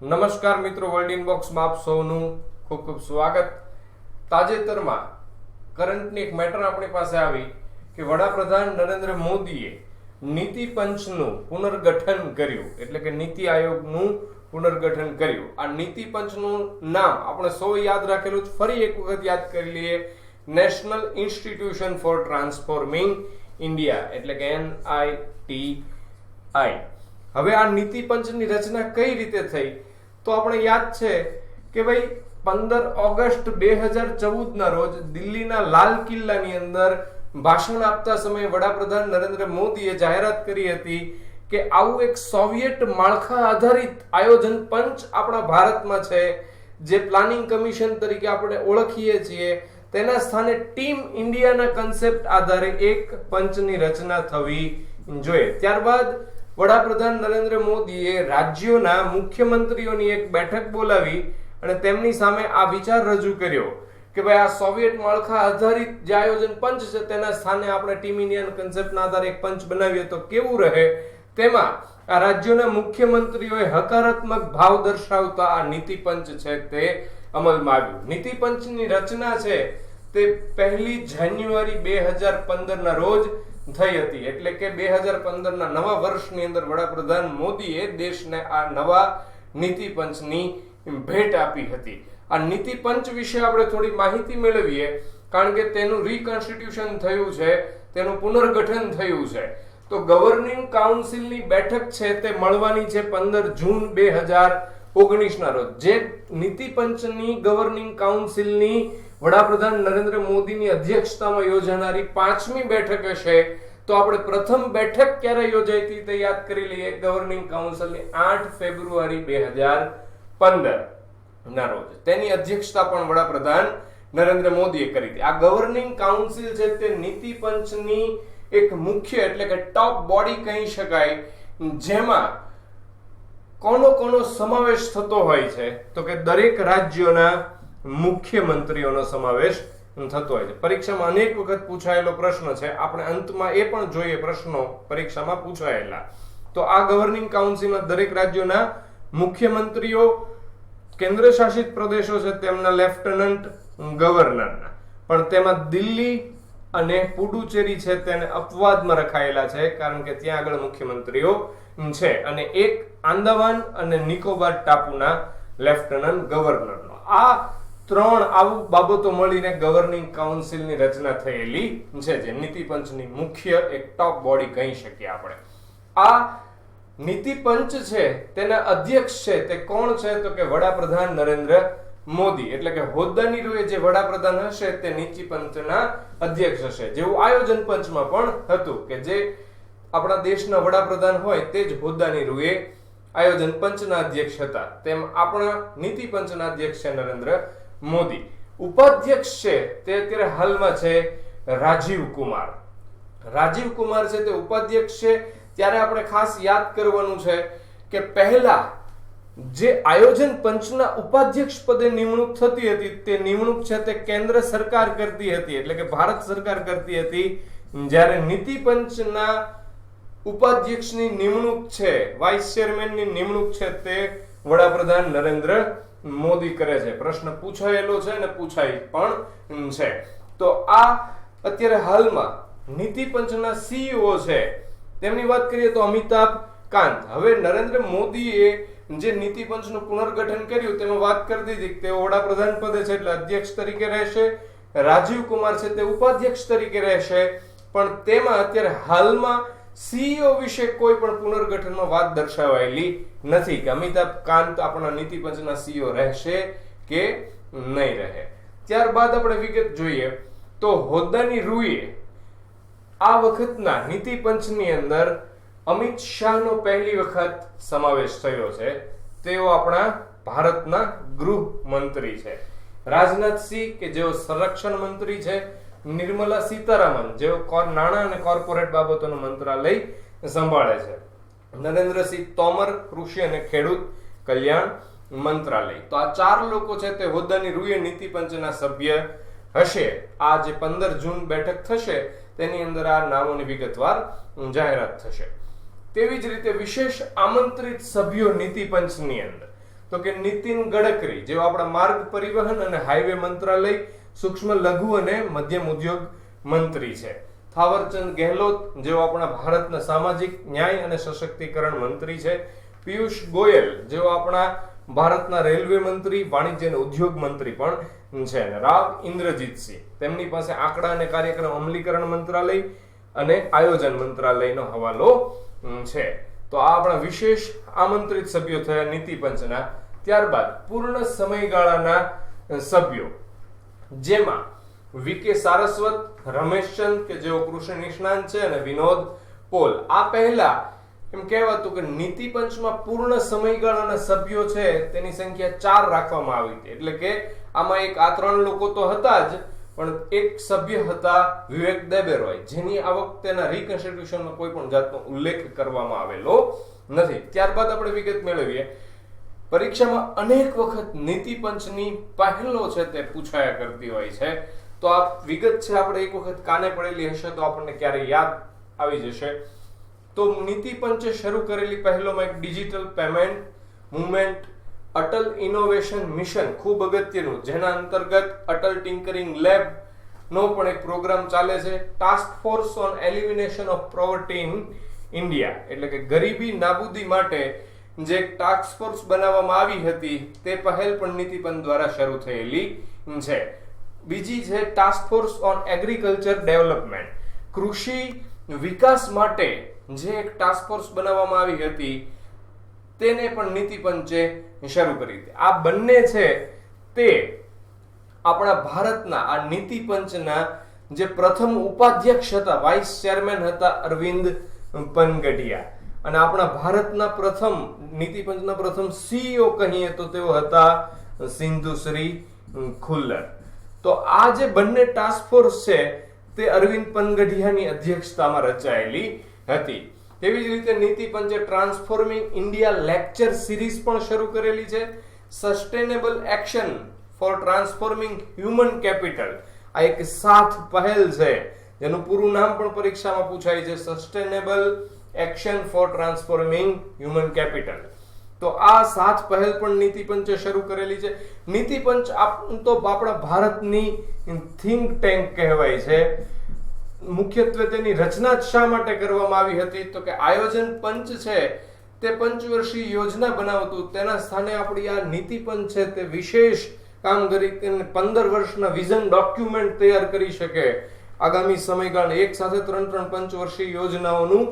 નમસ્કાર મિત્રો, વર્લ્ડ ઇનબોક્સમાં આપ સૌનું ખૂબ ખૂબ સ્વાગત. તાજેતરમાં કરંટની એક મેટર આપણી પાસે આવી કે વડાપ્રધાન નરેન્દ્ર મોદીએ નીતિ પંચનું પુનર્ગઠન કર્યું, એટલે કે નીતિ આયોગનું પુનર્ગઠન કર્યું. આ નીતિ પંચનું નામ આપણે સૌ યાદ રાખેલું જ, ફરી એક વખત યાદ કરી લઈએ. National institution for transforming India, એટલે કે NITI. હવે આ નીતિ પંચની રચના કઈ રીતે થઈ તો આપણે યાદ છે કે ભાઈ 15 ઓગસ્ટ 2014 ના રોજ દિલ્હીના લાલ કિલ્લાની અંદર ભાષણ આપતા સમયે વડાપ્રધાન નરેન્દ્ર મોદીએ જાહેરાત કરી હતી કે આવું એક સોવિયત માળખા આધારિત આયોજન પંચ આપણા ભારતમાં છે, જે પ્લાનિંગ કમિશન તરીકે આપણે ઓળખીએ છીએ, તેના સ્થાને ટીમ ઇન્ડિયાના કન્સેપ્ટ આધારે એક પંચની રચના થવી જોઈએ. ત્યારબાદ વડાપ્રધાન નરેન્દ્ર મોદીએ રાજ્યોના મુખ્યમંત્રીઓની એક બેઠક બોલાવી અને તેમની સામે આ વિચાર રજૂ કર્યો કે ભાઈ આ સોવિયત માળખા આધારિત જે આયોજન પંચ છે તેના સ્થાને આપણે ટીમ ઇન્ડિયન કન્સેપ્ટના આધારે એક પંચ બનાવીએ તો કેવું રહે. તેમાં આ રાજ્યોના મુખ્યમંત્રીઓએ હકારાત્મક ભાવ દર્શાવતા આ નીતિ પંચ છે તે અમલમાં આવ્યું. નીતિ પંચની રચના છે તે 1 જાન્યુઆરી 2015 ના રોજ થઈ હતી, એટલે કે 2015 ના નવા વર્ષની અંદર વડાપ્રધાન મોદીએ દેશને આ નવા નીતિ પંચની ભેટ આપી હતી. આ નીતિ પંચ વિશે આપણે થોડી માહિતી મેળવીએ, કારણ કે તેનું રીકોન્સ્ટિટ્યુશન થયું છે, તેનું પુનર્ગઠન થયું છે. તો ગવર્નિંગ કાઉન્સિલની બેઠક છે તે મળવાની છે 15 જૂન 2019 ના રોજ. જે નીતિ પંચની ગવર્નિંગ કાઉન્સિલની વડાપ્રધાન નરેન્દ્ર મોદીની અધ્યક્ષતામાં યોજાનારી 5મી બેઠક હશે. તો આપણે પ્રથમ બેઠક ક્યારે યોજાઈ હતી તે યાદ કરી લઈએ. ગવર્નિંગ કાઉન્સિલની 8 ફેબ્રુઆરી 2015 ના રોજ તેની અધ્યક્ષતા પણ વડાપ્રધાન નરેન્દ્ર મોદીએ કરી હતી. આ ગવર્નિંગ કાઉન્સિલ છે તે નીતિ પંચની એક મુખ્ય, એટલે કે ટોપ બોડી કહી શકાય, જેમાં કોનો સમાવેશ થતો હોય છે તો કે દરેક રાજ્યોના મુખ્યમંત્રીઓનો સમાવેશ થતો હોય છે. પરીક્ષામાં અનેક વખત પૂછાયેલો પ્રશ્ન છે, આપણે અંતમાં એ પણ જોઈએ પ્રશ્નો પરીક્ષામાં પૂછાયેલા. તો આ ગવર્નિંગ કાઉન્સિલમાં દરેક રાજ્યોના મુખ્યમંત્રીઓ, કેન્દ્ર શાસિત પ્રદેશો છે તેમના લેફ્ટનન્ટ ગવર્નરના, પણ તેમાં દિલ્હી અને પુડુચેરી છે તેને અપવાદમાં રખાયેલા છે, કારણ કે ત્યાં આગળ મુખ્યમંત્રીઓ છે, અને એક આંદામાન અને નિકોબાર ટાપુના લેફ્ટનન્ટ ગવર્નરનો. આ 3 આવું બાબતો મળીને ગવર્નિંગ કાઉન્સિલની રચના થયેલી છે, જે નીતિ પંચની મુખ્ય એક ટોપ બોડી કહી શકીએ આપણે. આ નીતિ પંચ છે તેના અધ્યક્ષ છે તે કોણ છે તો કે વડાપ્રધાન નરેન્દ્ર મોદી, એટલે કે હોદ્દાની રૂએ જે વડાપ્રધાન હશે તે નીતિ પંચના અધ્યક્ષ હશે. જેવું આયોજન પંચમાં પણ હતું કે જે આપણા દેશના વડાપ્રધાન હોય તે જ હોદ્દાની રૂએ આયોજન પંચના અધ્યક્ષ હતા, તેમ આપણા નીતિ પંચના અધ્યક્ષ છે નરેન્દ્ર મોદી. ઉપાધ્યક્ષ છે તે અત્યારે હાલમાં છે રાજીવ કુમાર. રાજીવ કુમાર છે તે ઉપાધ્યક્ષ છે. ત્યારે આપણે ખાસ યાદ કરવાનું છે કે પહેલા જે આયોજન પંચના ઉપાધ્યક્ષ પદે નિમણૂક થતી હતી તે નિમણૂક છે તે કેન્દ્ર સરકાર કરતી હતી, એટલે કે ભારત સરકાર કરતી હતી. જ્યારે નીતિ પંચના ઉપાધ્યક્ષની નિમણૂક છે, વાઇસ ચેરમેનની નિમણૂક છે તે વડાપ્રધાન નરેન્દ્ર મોદી કરે છે. પ્રશ્ન પૂછાયેલો છે અને પૂછાય પણ છે. તો આ અત્યારે હાલમાં નીતિ પંચના CEO છે તેમની વાત કરીએ તો અમિતાભ કાંત. હવે નરેન્દ્ર મોદીએ જે નીતિ પંચનું પુનર્ગઠન કર્યું તેમાં વાત કરી દીધી કે તેઓ વડાપ્રધાન પદે છે એટલે અધ્યક્ષ તરીકે રહેશે, રાજીવ કુમાર છે તે ઉપાધ્યક્ષ તરીકે રહેશે, પણ તેમાં અત્યારે હાલમાં CEO વિશે કોઈ પણ પુનર્ગઠનમાં વાત દર્શાવાયેલી નથી કે અમિતાભ કાંત આપણા નીતિ પંચના CEO રહેશે કે નહીં રહે. ત્યારબાદ આપણે વિગત જોઈએ તો હોદ્દાની રૂએ આ વખતના નીતિ પંચની અંદર અમિત શાહનો પહેલી વખત સમાવેશ થયો છે. તેઓ આપણા ભારતના ગૃહ મંત્રી છે. રાજનાથસિંહ કે જેઓ સંરક્ષણ મંત્રી છે, નિર્મલા સીતારામન જેઓ નાણાં અને કોર્પોરેટ બાબતોનું મંત્રાલય સંભાળે છે, નરેન્દ્રસિંહ તોમર કૃષિ અને ખેડૂત કલ્યાણ મંત્રાલય. તો આ 4 લોકો છે તે હોદ્દાની રૂએ નીતિ પંચના સભ્ય હશે. આ જે 15 જૂન બેઠક થશે તેની અંદર આ નામોની વિગતવાર જાહેરાત થશે. તેવી જ રીતે વિશેષ આમંત્રિત સભ્યો નીતિ પંચની અંદર તો કે નીતિન ગડકરી જેઓ આપણા માર્ગ પરિવહન અને હાઈવે મંત્રાલય, સૂક્ષ્મ લઘુ અને મધ્યમ ઉદ્યોગ મંત્રી છે. થાવરચંદ ગેહલોત જેઓ આપણા ભારતના સામાજિક ન્યાય અને સશક્તિકરણ મંત્રી છે. પિયુષ ગોયલ જેઓ આપણા ભારતના રેલવે મંત્રી, વાણિજ્ય અને ઉદ્યોગ મંત્રી પણ છે. રાવ ઇન્દ્રજીતસિંહ, તેમની પાસે આંકડા અને કાર્યક્રમ અમલીકરણ મંત્રાલય અને આયોજન મંત્રાલયનો હવાલો છે. તો આ આપણા વિશેષ આમંત્રિત સભ્યો થયા નીતિ પંચના. ત્યારબાદ પૂર્ણ સમયગાળાના સભ્યો, જેમાં વીકે સારસ્વત, રમેશચંદ કે જેઓ કૃષિ નિષ્ણાંત છે, અને વિનોદ પોલ. આ પહેલા એમ કહેવાતું કે નીતિ પંચમાં પૂર્ણ સમયગાળાના સભ્યો છે તેની સંખ્યા 4 રાખવામાં આવી હતી. એટલે કે આમાં એક આ 3 લોકો તો હતા જ, પણ એક સભ્ય હતા વિવેક દેબેરોય, જેની આ વખતેના રીકન્સ્ટિટ્યુશનમાં કોઈ પણ જાતનો ઉલ્લેખ કરવામાં આવેલો નથી. ત્યારબાદ આપણે વિગત મેળવીએ. પરીક્ષામાં અનેક વખત નીતિ પંચની પહેલો છે તે પૂછાયા કરતી હોય છે. તો આ વિગત છે આપણે એક વખત કાને પડેલી હશે તો આપણને ક્યારે યાદ આવી જશે. તો નીતિ પંચે શરૂ કરેલી પહેલોમાં એક digital payment movement Atal innovation mission, ખૂબ અગત્યનું, જેના અંતર્ગત અટલ ટિંકરિંગ લેબ નો પણ એક પ્રોગ્રામ ચાલે છે. Task force on elimination of poverty in India, એટલે કે ગરીબી નાબૂદી માટે જે ટાસ્ક ફોર્સ બનાવવામાં આવી હતી તે પહેલ પણ નીતિ પંચ દ્વારા શરૂ થયેલી છે. બીજી છે task force on agriculture development, કૃષિ વિકાસ માટે જે એક ટાસ્ક ફોર્સ બનાવવામાં આવી હતી તેને પણ નીતિ પંચે શરૂ કરી હતી. આ બંને છે તે આપણા ભારતના આ નીતિ પંચના જે પ્રથમ ઉપાધ્યક્ષ હતા, વાઇસ ચેરમેન હતા અરવિંદ પનગઢિયા, અને આપણા ભારતના પ્રથમ નીતિ પંચના પ્રથમ સીઈઓ કહીએ તો તેઓ હતા સિંધુશ્રી ખુલ્લર. તો આ જે બંને ટાસ્ક ફોર્સ છે તે અરવિંદ પનગઢિયાની અધ્યક્ષતામાં રચાયેલી હતી. તેવી જ રીતે નીતિ પંચે ટ્રાન્સફોર્મિંગ ઇન્ડિયા લેક્ચર સિરીઝ પણ શરૂ કરેલી છે. Sustainable action for transforming human capital, આ એક 7 પહેલ છે જેનું પૂરું નામ પણ પરીક્ષામાં પૂછાય છે, sustainable action for transforming human capital. તો આ 7 પહેલ પણ નીતિ પંચે શરૂ કરેલી છે. નીતિ પંચ તો આપણા ભારતની થિંક ટેન્ક કહેવાય છે. મુખ્યત્વે તેની રચના શા માટે કરવામાં આવી હતી તો કે આયોજન પંચ છે તે પંચવર્ષીય યોજના બનાવતું, તેના સ્થાને આપણી આ નીતિ પંચ છે તે વિશેષ કામગીરી કરીને 15 વર્ષના વિઝન ડોક્યુમેન્ટ તૈયાર કરી શકે. આગામી સમયગાળા એક સાથે 3 પંચવર્ષીય યોજનાઓનું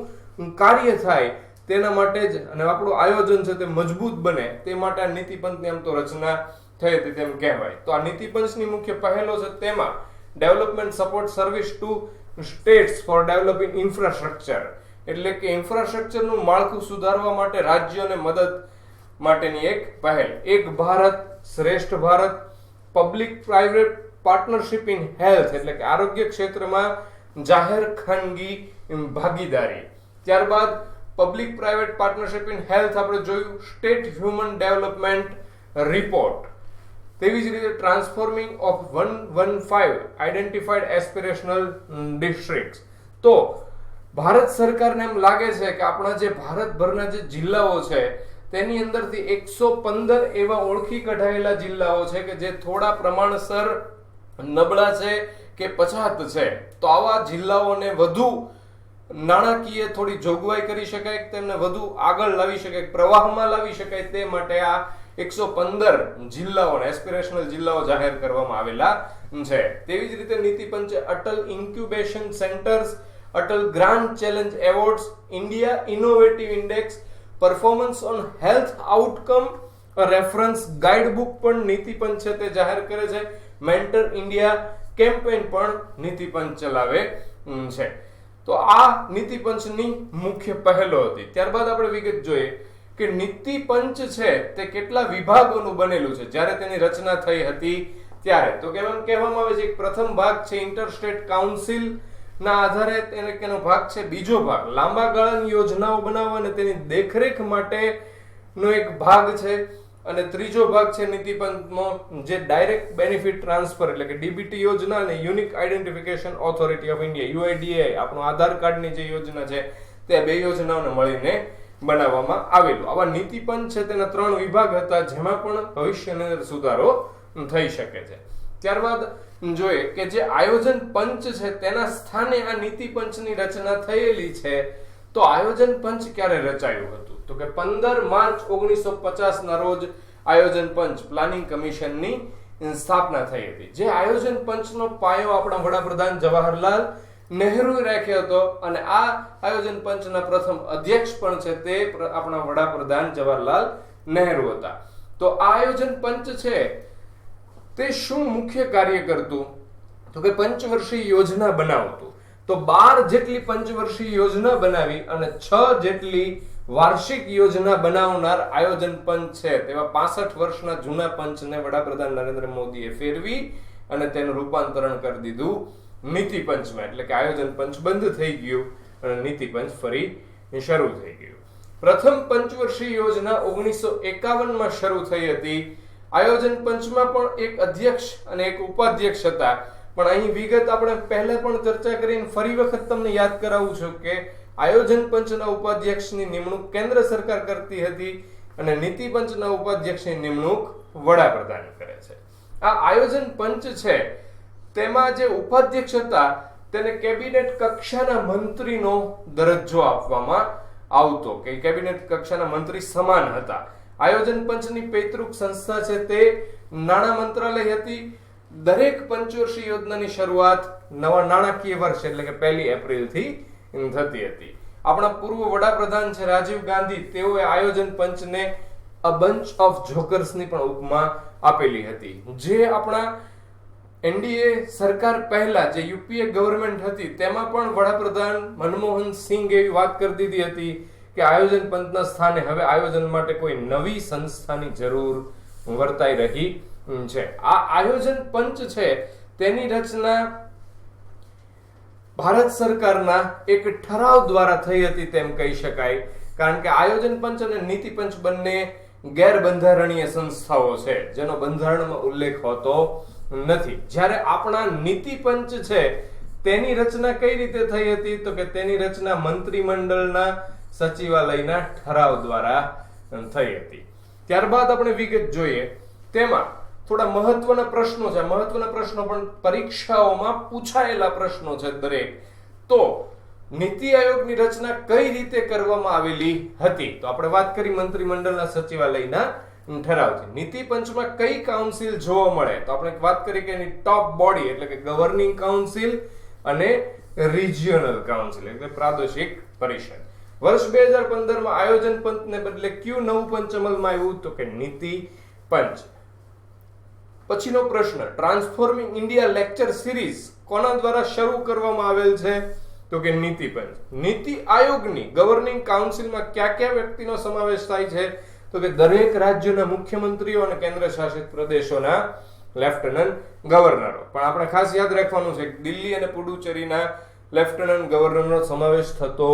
કાર્ય થાય તેના માટે જ, અને આપણું આયોજન છે તે મજબૂત બને તે માટે આ નીતિ પંચની આમ તો રચના થઈ હતી તેમ કહેવાય. તો આ નીતિ પંચની મુખ્ય પહેલો છે તેમાં development support service to states for developing infrastructure, એટલે કે ઇન્ફ્રાસ્ટ્રક્ચરનું માળખું સુધારવા માટે રાજ્યોને મદદ માટેની એક પહેલ. એક ભારત શ્રેષ્ઠ Bharat, public private partnership in health, એટલે કે આરોગ્ય ક્ષેત્રમાં જાહેર ખાનગી ભાગીદારી. ત્યારબાદ public private partnership in health આપણે જોયું, સ્ટેટ હ્યુમન ડેવલપમેન્ટ રિપોર્ટ. તેવી જ રીતે transforming of 115 identified aspirational districts. તો ભારત સરકારને એમ લાગે છે કે આપણા જે ભારતભરના જે જિલ્લાઓ છે તેની અંદરથી 115 એવા ઓળખી કઢાયેલા જિલ્લાઓ છે કે જે થોડા પ્રમાણસર નબળા છે કે પછાત છે. તો આવા જિલ્લાઓને વધુ નાણાકીય થોડી જોગવાઈ કરી શકાય, તેમને વધુ આગળ લાવી શકાય, પ્રવાહમાં લાવી શકાય, તે માટે આ 115 જિલ્લાઓને એસ્પિરેશનલ જિલ્લાઓ જાહેર કરવામાં આવેલા છે. તેવી જ રીતે નીતિ પંચે Atal incubation centres, Atal grand challenge awards, India innovative index, performance on health outcome reference guide book પણ નીતિ પંચ છે તે જાહેર કરે છે. મેન્ટર ઇન્ડિયા કેમ્પેઇન પણ નીતિ પંચ ચલાવે છે. તો આ નીતિ પંચની મુખ્ય પહેલો હતી. ત્યારબાદ આપણે વિગત જોઈએ કે નીતિ પંચ છે તે કેટલા વિભાગોનું બનેલું છે જ્યારે તેની રચના થઈ હતી ત્યારે. તો કહેવામાં આવે છે કે પ્રથમ ભાગ છે ઇન્ટરસ્ટેટ કાઉન્સિલ ના આધારે તેનો ભાગ છે. બીજો ભાગ લાંબા ગાળાની યોજનાઓ બનાવવા અને તેની દેખરેખ માટેનો એક ભાગ છે. અને ત્રીજો ભાગ છે નીતિ પંચનો જે ડાયરેક્ટ બેનિફિટ ટ્રાન્સફર એટલે કે ડીબીટી યોજના અને unique identification authority of India UIDAI, આપણો આધાર કાર્ડની જે યોજના છે તે બે યોજનાઓને મળીને બનાવવામાં આવેલું. આવા નીતિ પંચ છે તેના 3 વિભાગ હતા, જેમાં પણ ભવિષ્યની અંદર સુધારો થઈ શકે છે. ત્યારબાદ જોઈએ કે જે આયોજન પંચ છે તેના સ્થાને આ નીતિ પંચની રચના થયેલી છે. તો આયોજન પંચ ક્યારે રચાયું હતું? તો કે 15 માર્ચ 1950 ના રોજ આયોજન પંચ પ્લાનિંગ કમિશનની સ્થાપના થઈ હતી. જે આયોજન પંચનો પાયો આપણા વડાપ્રધાન જવાહરલાલ નહેરુએ રાખ્યો હતો અને આ આયોજન પંચના પ્રથમ અધ્યક્ષ પણ છે તે આપણા વડાપ્રધાન જવાહરલાલ નહેરુ હતા. તો આ આયોજન પંચ છે તે શું મુખ્ય કાર્ય કરતું? તો કે પંચવર્ષીય યોજના બનાવતું. તો 12 જેટલી પંચવર્ષીય યોજના બનાવી અને 6 જેટલી વાર્ષિક યોજના બનાવનાર આયોજન પંચ છે તેવા 65 વર્ષના જૂના પંચને વડાપ્રધાન નરેન્દ્ર મોદીએ ફેરવી અને તેનું રૂપાંતરણ કરી દીધું નીતિ પંચમાં. એટલે કે આયોજન પંચ બંધ થઈ ગયું અને નીતિ પંચ ફરી શરૂ થઈ ગયું. પ્રથમ પંચવર્ષીય યોજના 1951 માં શરૂ થઈ હતી. આયોજન પંચમાં પણ એક અધ્યક્ષ અને એક ઉપાધ્યક્ષ હતા. પણ અહીં વિગત આપણે પહેલા પણ ચર્ચા કરીને ફરી વખત તમને યાદ કરાવું છું કે આયોજન પંચના ઉપાધ્યક્ષની નિમણૂક કેન્દ્ર સરકાર કરતી હતી અને નીતિ પંચના ઉપાધ્યક્ષની નિમણૂક વડાપ્રધાન કરે છે. આ આયોજન પંચ છે તેમાં જે ઉપાધ્યક્ષ હતા તેને કેબિનેટ કક્ષાના મંત્રીનો દરજ્જો આપવામાં આવતો કે કેબિનેટ કક્ષાના મંત્રી સમાન હતા. આયોજન પંચની પૈતૃક સંસ્થા છે તે નાણાં મંત્રાલય હતી. દરેક પંચવર્ષીય યોજનાની શરૂઆત નવા નાણાકીય વર્ષ એટલે કે 1 એપ્રિલ થી થતી હતી. આપણા પૂર્વ વડાપ્રધાન છે રાજીવ ગાંધી, તેઓએ આયોજન પંચને અ બંચ ઓફ જોકર્સની પણ ઉપમા આપેલી હતી. જે આપણા એનડીએ સરકાર પહેલા જે યુપીએ ગવર્મેન્ટ હતી તેમાં પણ વડાપ્રધાન મનમોહન સિંહ એવી વાત કરી દીધી હતી કે આયોજન પંચના સ્થાને હવે આયોજન માટે કોઈ નવી સંસ્થાની જરૂર વર્તાઈ રહી છે. આ આયોજન પંચ છે તેની રચના ભારત સરકારના એક ઠરાવ દ્વારા થઈ હતી તેમ કહી શકાય. કારણ કે આયોજન પંચ અને નીતિ પંચ બંને ગેરબંધારણીય સંસ્થાઓ છે જેનો બંધારણમાં ઉલ્લેખ હોતો નથી. જ્યારે આપણા નીતિ પંચ છે તેની રચના કઈ રીતે થઈ હતી? તો કે તેની રચના મંત્રીમંડળના સચિવાલયના ઠરાવ દ્વારા થઈ હતી. ત્યારબાદ આપણે વિગત જોઈએ. તેમાં થોડા મહત્વના પ્રશ્નો છે. મહત્વના પ્રશ્નો પણ પરીક્ષાઓમાં પૂછાયેલા પ્રશ્નો છે દરેક. તો નીતિ આયોગની રચના કઈ રીતે કરવામાં આવેલી હતી? તો આપણે વાત કરી મંત્રીમંડળના સચિવાલયના ઠરાવથી. નીતિ પંચમાં કઈ કાઉન્સિલ જોવા મળે? તો આપણે વાત કરી કે એની ટોપ બોડી એટલે કે ગવર્નિંગ કાઉન્સિલ અને રિજિયોનલ કાઉન્સિલ એટલે પ્રાદેશિક પરિષદ. વર્ષ 2015 માં આયોજન પંચને બદલે કયું નવું પંચ અમલમાં આવ્યું? તો કે નીતિ પંચ. પછીનો પ્રશ્ન, ટ્રાન્સફોર્મિંગ ઇન્ડિયા લેક્ચર સિરીઝ કોના દ્વારા શરૂ કરવામાં આવેલ છે? તો કે નીતિ પંચ. નીતિ આયોગની ગવર્નિંગ કાઉન્સિલમાં કયા કયા વ્યક્તિનો સમાવેશ થાય છે? તો કે દરેક રાજ્યના મુખ્યમંત્રીઓ અને કેન્દ્ર શાસિત પ્રદેશોના લેફ્ટનન્ટ ગવર્નરો. પણ આપણે ખાસ યાદ રાખવાનું છે કે દિલ્હી અને પુડુચેરીના લેફ્ટનન્ટ ગવર્નરનો સમાવેશ થતો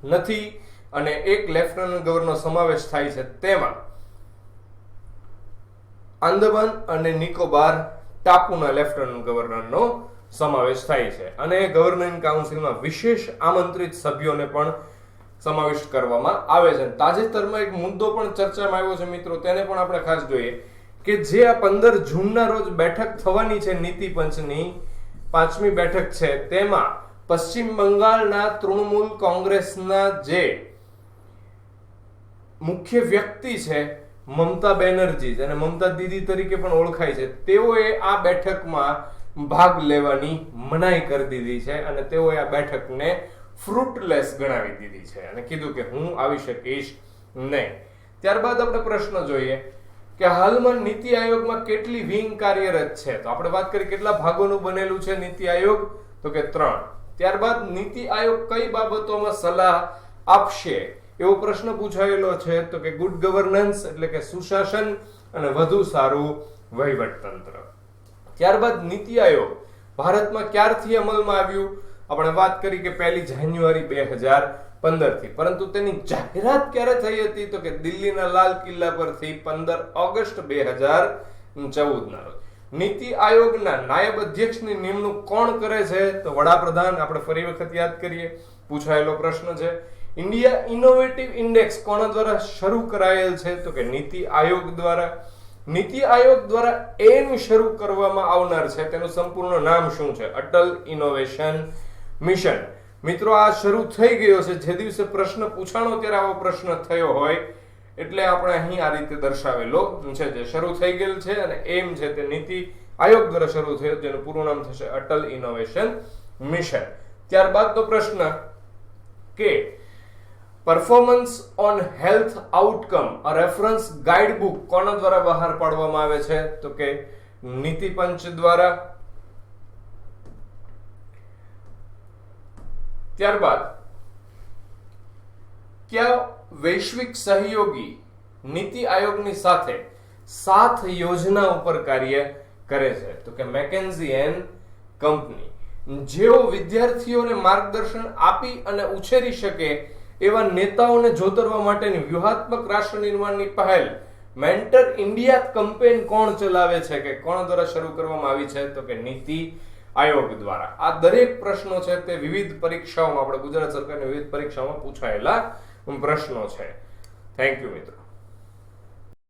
નથી અને એક લેફ્ટનન્ટ ગવર્નરનો સમાવેશ થાય છે. તેમાં આંદામાન અને નિકોબાર ટાપુના લેફ્ટનન્ટ ગવર્નરનો સમાવેશ થાય છે અને ગવર્નિંગ કાઉન્સિલમાં વિશેષ આમંત્રિત સભ્યોને પણ સમાવિષ્ટ કરવામાં આવે છે. તાજેતરમાં એક મુદ્દો પણ ચર્ચામાં આવ્યો છે મિત્રો, તેને પણ આપણે ખાસ જોઈએ કે જે આ 15 જૂનના રોજ બેઠક થવાની છે નીતિ પંચની 5મી બેઠક છે, તેમાં પશ્ચિમ બંગાળના તૃણમૂલ કોંગ્રેસના જે મુખ્ય વ્યક્તિ છે મમતા બેનર્જી, જેને મમતા દીદી તરીકે પણ ઓળખાય છે, તેઓએ આ બેઠકમાં ભાગ લેવાની મનાઈ કરી દીધી છે અને તેઓએ આ બેઠકને ફ્રૂટલેસ ગણાવી દીધી છે અને કીધું કે હું આવી શકીશ નહીં. ત્યારબાદ આપણે પ્રશ્ન જોઈએ કે હાલમાં નીતિ આયોગમાં કેટલી વિંગ કાર્યરત છે? તો આપણે વાત કરી કેટલા ભાગોનું બનેલું છે નીતિ આયોગ? તો કે 3. ત્યારબાદ નીતિ આયોગ કઈ બાબતોમાં સલાહ આપશે એવો પ્રશ્ન પૂછાયેલો છે? તો કે ગુડ ગવર્નન્સ એટલે કે સુશાસન અને વધુ સારું વહીવટતંત્ર. ત્યારબાદ નીતિ આયોગ ભારતમાં ક્યારથી અમલમાં આવ્યું? આપણે વાત કરી કે 1 જાન્યુઆરી 2015 થી. પરંતુ તેની જાહેરાત ક્યારે થઈ હતી? તો કે દિલ્હીના લાલ કિલ્લા પરથી 15 ઓગસ્ટ 2014 ના રોજ. નીતિ આયોગના નાયબ અધ્યક્ષની નિમણૂક કોણ કરે છે? તો વડાપ્રધાન. આપણે ફરી વખત યાદ કરીએ, પૂછાયેલો પ્રશ્ન છે. ઇન્ડિયા ઇનોવેટિવ ઇન્ડેક્સ કોના દ્વારા શરૂ કરાયેલ છે? તો કે નીતિ આયોગ દ્વારા. નીતિ આયોગ દ્વારા એમ શરૂ કરવામાં આવનાર છે તેનું સંપૂર્ણ નામ શું છે? Atal innovation mission. મિત્રો આ શરૂ થઈ ગયો છે. જે દિવસે પ્રશ્ન પૂછાણો ત્યારે આવો પ્રશ્ન થયો હોય એટલે આપણે અહીં આ રીતે દર્શાવેલો છે. જે શરૂ થઈ ગયેલ છે અને એમ છે તે નીતિ આયોગ દ્વારા શરૂ થયો, જેનું પૂરું નામ થશે અટલ ઇનોવેશન મિશન. ત્યારબાદનો પ્રશ્ન કે performance on health outcome a reference guide book કોના દ્વારા બહાર પાડવામાં આવે છે? તો કે નીતિ પંચ દ્વારા. ત્યારબાદ કયા વૈશ્વિક સહયોગી નીતિ આયોગની સાથે 7 યોજના ઉપર કાર્ય કરે છે? તો કે મેકેન્ઝી એન્ડ કંપની. જેઓ વિદ્યાર્થીઓને માર્ગદર્શન આપી અને ઉછેરી શકે એવા નેતાઓને જોતરવા માટેની વ્યૂહાત્મક રાષ્ટ્ર નિર્માણની પહેલ મેન્ટર ઇન્ડિયા કેમ્પેઈન કોણ ચલાવે છે કે કોણ દ્વારા શરૂ કરવામાં આવી છે? તો કે નીતિ આયોગ દ્વારા. આ દરેક પ્રશ્નો છે તે વિવિધ પરીક્ષાઓમાં, આપણે ગુજરાત સરકારની વિવિધ પરીક્ષાઓમાં પૂછાયેલા પ્રશ્નો છે. થેન્ક યુ મિત્રો.